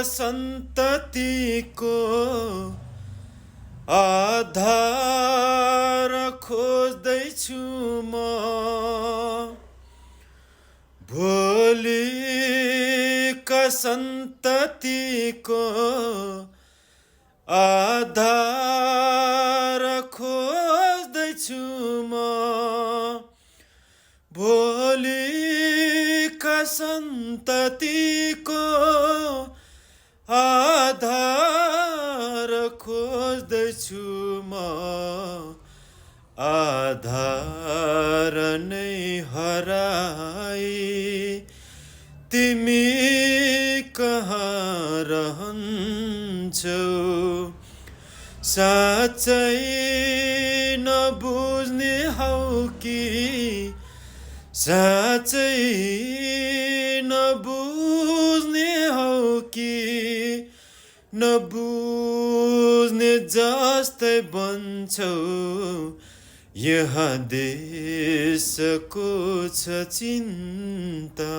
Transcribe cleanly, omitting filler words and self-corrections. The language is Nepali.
सन्ततिको आधार खोज्दैछु म भोलिका सन्ततिको आधार खोज्दैछु म भोलिका सन्ततिको आधार खोज्दैछु म आधार नै हराई तिमी कहाँ रहन्छौ साँच्चै नबुझ्ने हौ कि साँच्चै नबुझ्ने हौ कि नबुझ्ने जस्तै बन्छौ यहाँ देशको छ चिन्ता।